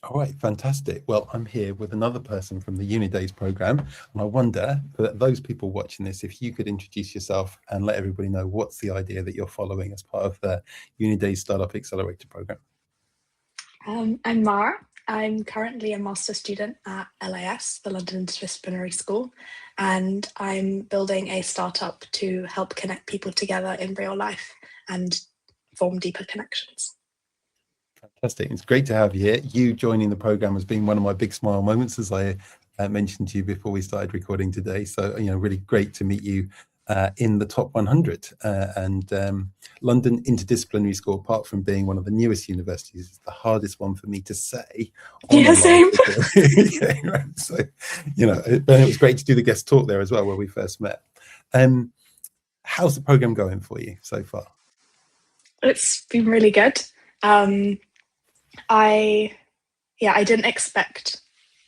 All right, fantastic. Well, I'm here with another person from the UniDays program, and I wonder, for those people watching this, if you could introduce yourself and let everybody know what's the idea that you're following as part of the UniDays Startup Accelerator program. I'm Mara. I'm currently a master's student at LIS, the London Interdisciplinary School, and I'm building a startup to help connect people together in real life and form deeper connections. Fantastic. It's great to have you here. You joining the program has been one of my big smile moments, as I mentioned to you before we started recording today. So, really great to meet you in the top 100. London Interdisciplinary School, apart from being one of the newest universities, is the hardest one for me to say on a Yeah, live same. video. Yeah, right. So, it was great to do the guest talk there as well, where we first met. How's the program going for you so far? It's been really good. I didn't expect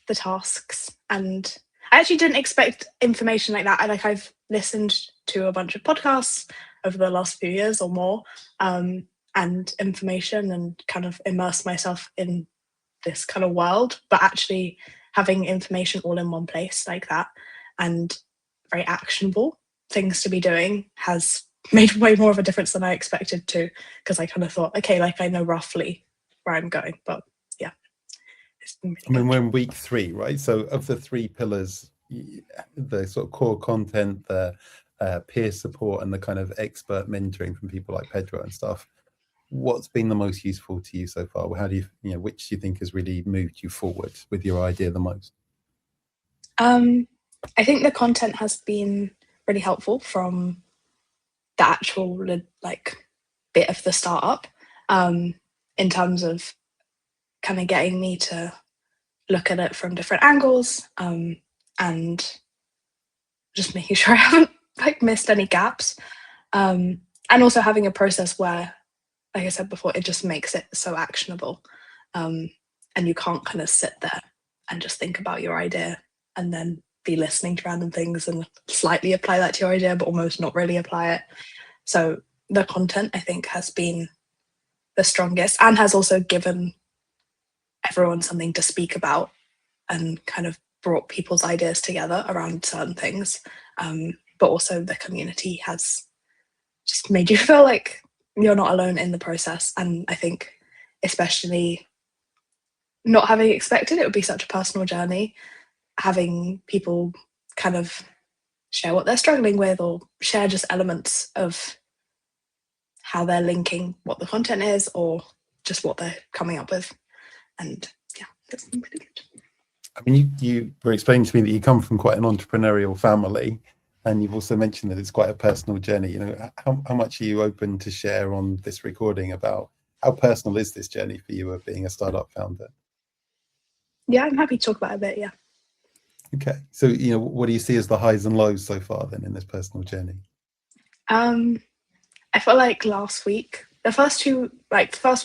the tasks, and I actually didn't expect information like that. I've listened to a bunch of podcasts over the last few years or more, and information, and kind of immersed myself in this kind of world, but actually having information all in one place like that and very actionable things to be doing has made way more of a difference than I expected to, because I kind of thought, okay, like I know roughly where I'm going, but yeah, it's been really I mean, good. we're in week 3, right? So of the 3 pillars, the sort of core content, the peer support, and the kind of expert mentoring from people like Pedro and stuff, what's been the most useful to you so far? How do which do you think has really moved you forward with your idea the most? I think the content has been really helpful from the actual like bit of the startup, in terms of kind of getting me to look at it from different angles, and just making sure I haven't like missed any gaps, and also having a process where, like I said before, it just makes it so actionable, and you can't kind of sit there and just think about your idea and then be listening to random things and slightly apply that to your idea but almost not really apply it. So the content, I think, has been the strongest and has also given everyone something to speak about and kind of brought people's ideas together around certain things. But also the community has just made you feel like you're not alone in the process. And I think, especially not having expected it would be such a personal journey, having people kind of share what they're struggling with or share just elements of how they're linking what the content is or just what they're coming up with. And yeah, that's been really good. I mean, you were explaining to me that you come from quite an entrepreneurial family, and you've also mentioned that it's quite a personal journey. How much are you open to share on this recording about how personal is this journey for you of being a startup founder? Yeah, I'm happy to talk about it a bit. Yeah. Okay, so what do you see as the highs and lows so far then in this personal journey? I felt like last week, the first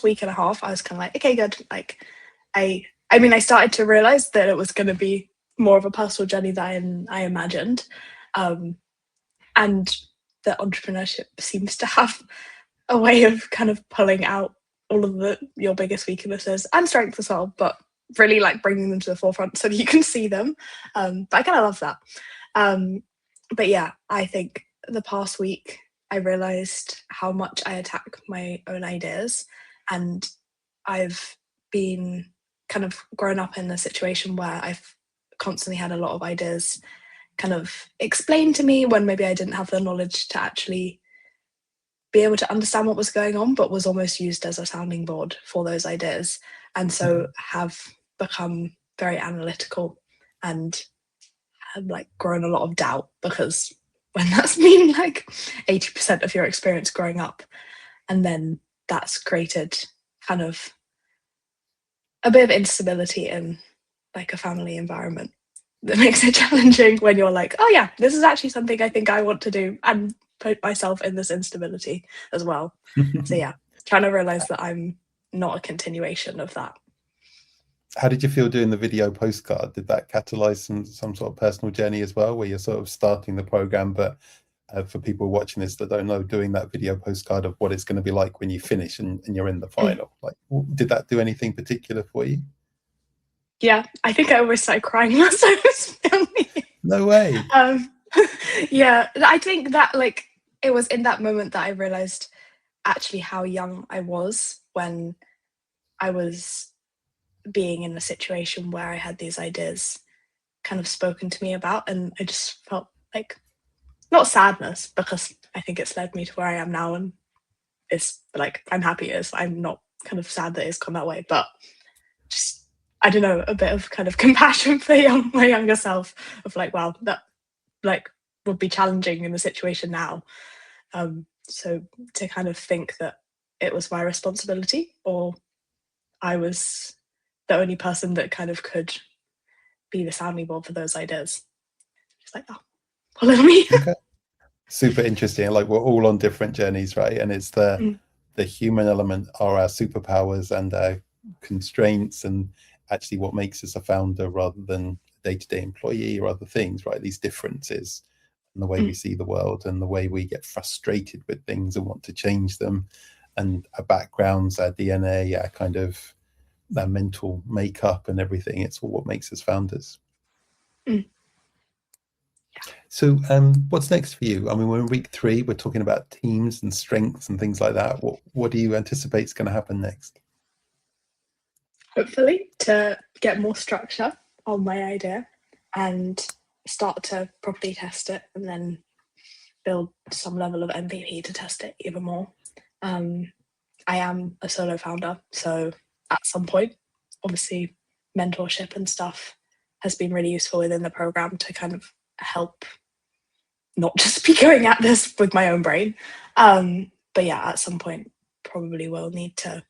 week and a half, I was kind of like, okay, good. Like, I started to realize that it was going to be more of a personal journey than I imagined, and that entrepreneurship seems to have a way of kind of pulling out all of your biggest weaknesses and strengths as well, but really like bringing them to the forefront so that you can see them. But I kind of love that. But yeah, I think the past week I realized how much I attack my own ideas, and I've been kind of grown up in a situation where I've constantly had a lot of ideas kind of explained to me when maybe I didn't have the knowledge to actually be able to understand what was going on, but was almost used as a sounding board for those ideas. And so have become very analytical and have like grown a lot of doubt, because when that's been like 80% of your experience growing up, and then that's created kind of a bit of instability in like a family environment that makes it challenging when you're like, oh yeah, this is actually something I think I want to do, and put myself in this instability as well. So yeah, trying to realize that I'm not a continuation of that. How did you feel doing the video postcard? Did that catalyze some sort of personal journey as well, where you're sort of starting the program, but for people watching this that don't know, doing that video postcard of what it's going to be like when you finish and you're in the final? Like, did that do anything particular for you? Yeah, I think I almost started crying whilst I was filming. No way. Yeah, I think that like it was in that moment that I realized actually how young I was when I was being in a situation where I had these ideas kind of spoken to me about, and I just felt like not sadness, because I think it's led me to where I am now, and it's like I'm happy as I'm not kind of sad that it's gone that way, but just I don't know, a bit of kind of compassion for my younger self of like, wow, that like would be challenging in the situation now. So to kind of think that it was my responsibility, or I was the only person that kind of could be the sounding board for those ideas. It's like, oh, poor little me. Okay. Super interesting. Like we're all on different journeys, right? And it's the human element are our superpowers and our constraints, and actually what makes us a founder rather than a day-to-day employee or other things, right? These differences in the way we see the world and the way we get frustrated with things and want to change them, and our backgrounds, our DNA, our kind of our mental makeup and everything. It's all what makes us founders. So what's next for you? I mean, we're in week 3, we're talking about teams and strengths and things like that. What do you anticipate is going to happen next? Hopefully to get more structure on my idea and start to properly test it, and then build some level of MVP to test it even more. I am a solo founder, so at some point, obviously mentorship and stuff has been really useful within the program to kind of help not just be going at this with my own brain. But yeah, at some point probably will need to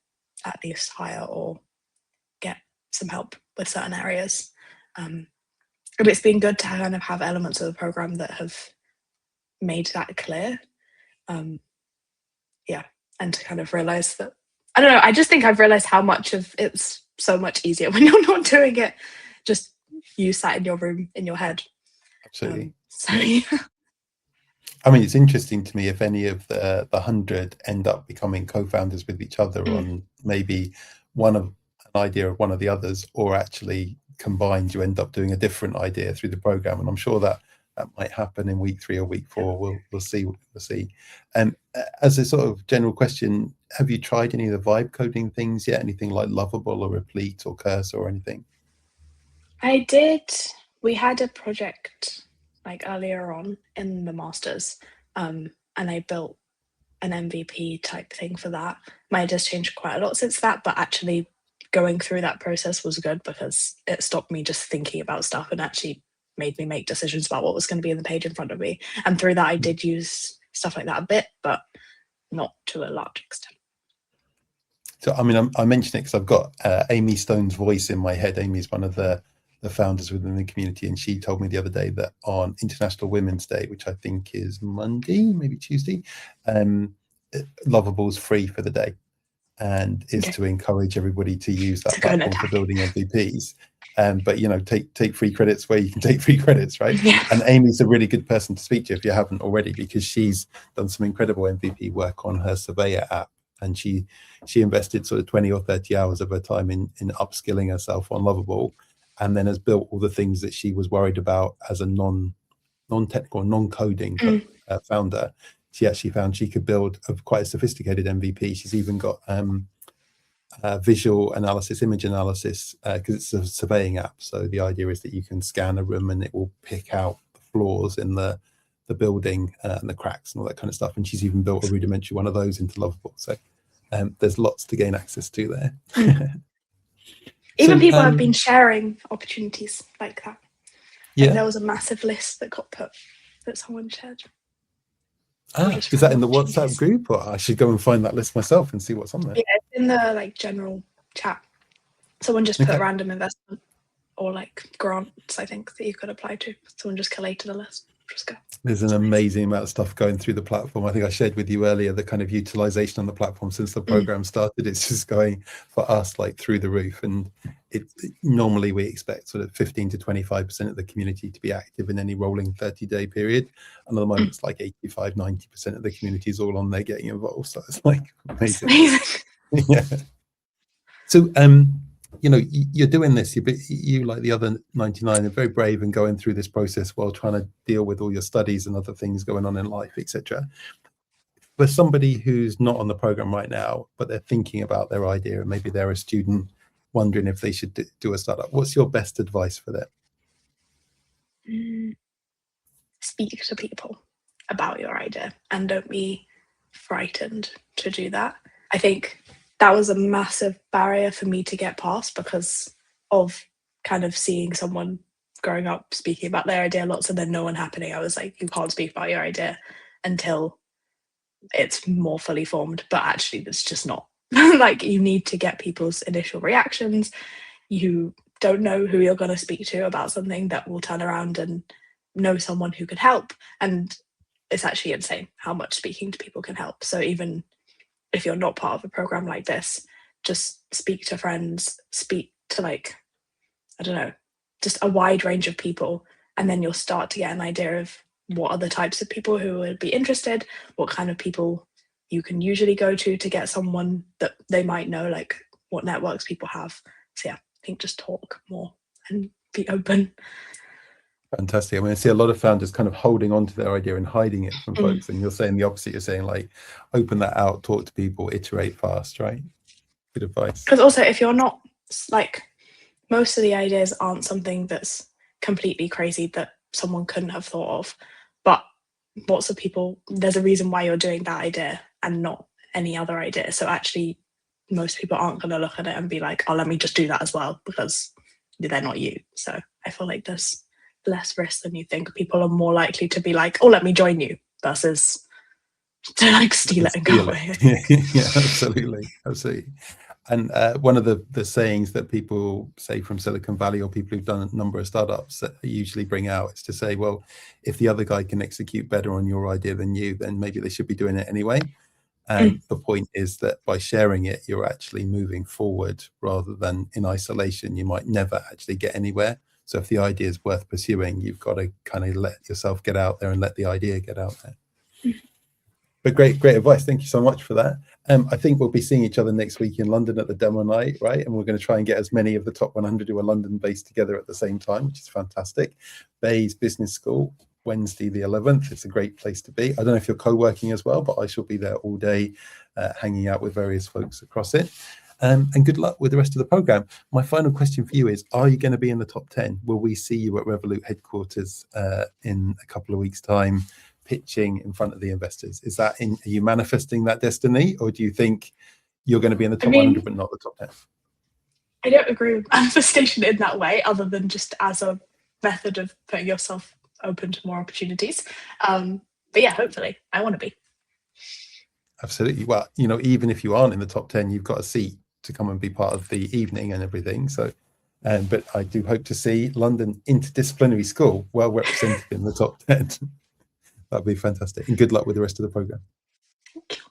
at least hire or get some help with certain areas. And it's been good to kind of have elements of the program that have made that clear. Yeah, and to kind of realize that, I don't know, I just think I've realized how much of it's so much easier when you're not doing it. Just you sat in your room in your head. Absolutely. So yeah. I mean, it's interesting to me if any of the 100 end up becoming co-founders with each other on maybe an idea of one of the others, or actually combined, you end up doing a different idea through the program. And I'm sure that might happen in week 3 or week 4. We'll see. And as a sort of general question, have you tried any of the vibe coding things yet? Anything like Lovable or Replete or Cursor or anything? I did. We had a project like earlier on in the masters, and I built an MVP type thing for that. My ideas changed quite a lot since that, but actually going through that process was good because it stopped me just thinking about stuff and actually made me make decisions about what was going to be in the page in front of me. And through that, I did use stuff like that a bit, but not to a large extent. So, I mean, I mention it because I've got Amy Stone's voice in my head. Amy's one of the founders within the community, and she told me the other day that on International Women's Day, which I think is Monday, maybe Tuesday, Lovable's free for the day, and is to encourage everybody to use that platform for building MVPs. But you know, take free credits where you can take free credits, right? Yeah. And Amy's a really good person to speak to if you haven't already, because she's done some incredible MVP work on her Surveyor app, and she invested sort of 20 or 30 hours of her time in upskilling herself on Lovable, and then has built all the things that she was worried about as a non-technical, non-coding founder. She actually found she could build quite a sophisticated MVP. She's even got visual analysis, image analysis, because it's a surveying app. So the idea is that you can scan a room and it will pick out the flaws in the building and the cracks and all that kind of stuff. And she's even built a rudimentary one of those into Lovable. So there's lots to gain access to there. Even people have been sharing opportunities like that. Yeah. Like there was a massive list that got put that someone shared. Is that in the WhatsApp group, or I should go and find that list myself and see what's on there? Yeah, it's in the like general chat. Someone just put random investment or like grants, I think, that you could apply to. Someone just collated a list. Just go. There's an amazing amount of stuff going through the platform. I think I shared with you earlier the kind of utilization on the platform since the program started. It's just going for us like through the roof, and normally we expect sort of 15 to 25% of the community to be active in any rolling 30-day period, and at the moment it's like 85-90% of the community is all on there getting involved. So it's like amazing. Yeah. So you're doing this, you like the other 99 are very brave and going through this process while trying to deal with all your studies and other things going on in life, etc. For somebody who's not on the program right now, but they're thinking about their idea, and maybe they're a student wondering if they should do a startup, what's your best advice for them? Speak to people about your idea and don't be frightened to do that. I think that was a massive barrier for me to get past because of kind of seeing someone growing up speaking about their idea lots and then no one happening. I was like, you can't speak about your idea until it's more fully formed, but actually that's just not. Like, you need to get people's initial reactions. You don't know who you're going to speak to about something that will turn around and know someone who could help, and it's actually insane how much speaking to people can help. So even if you're not part of a program like this, just speak to friends, speak to, like, I don't know, just a wide range of people, and then you'll start to get an idea of what are the types of people who would be interested, what kind of people you can usually go to get someone that they might know, like what networks people have. So yeah, I think just talk more and be open. Fantastic. I mean, I see a lot of founders kind of holding on to their idea and hiding it from folks, and you're saying the opposite. You're saying, like, open that out, talk to people, iterate fast, right? Good advice. Because also, if you're not, like, most of the ideas aren't something that's completely crazy that someone couldn't have thought of, but lots of people, there's a reason why you're doing that idea and not any other idea. So actually, most people aren't going to look at it and be like, oh, let me just do that as well, because they're not you. So I feel like there's less risk than you think. People are more likely to be like, oh, let me join you, versus to, like, steal it and go away. Yeah, absolutely. And one of the sayings that people say from Silicon Valley, or people who've done a number of startups, that usually bring out, is to say, well, if the other guy can execute better on your idea than you, then maybe they should be doing it anyway. And the point is that by sharing it, you're actually moving forward, rather than in isolation. You might never actually get anywhere. So if the idea is worth pursuing, you've got to kind of let yourself get out there and let the idea get out there. But great advice. Thank you so much for that. I think we'll be seeing each other next week in London at the demo night, right? And we're going to try and get as many of the top 100 who are London-based together at the same time, which is fantastic. Bayes Business School, Wednesday the 11th. It's a great place to be. I don't know if you're co-working as well, but I shall be there all day, hanging out with various folks across it. And good luck with the rest of the program. My final question for you is, are you going to be in the top 10? Will we see you at Revolut headquarters in a couple of weeks' time, pitching in front of the investors? Is that are you manifesting that destiny, or do you think you're going to be in the top 100 but not the top 10? I don't agree with manifestation in that way, other than just as a method of putting yourself open to more opportunities. But yeah, hopefully I want to be. Absolutely. Well, even if you aren't in the top 10, you've got a seat to come and be part of the evening and everything. So but I do hope to see London Interdisciplinary School well represented in the top 10. That'd be fantastic. And good luck with the rest of the program. Thank you.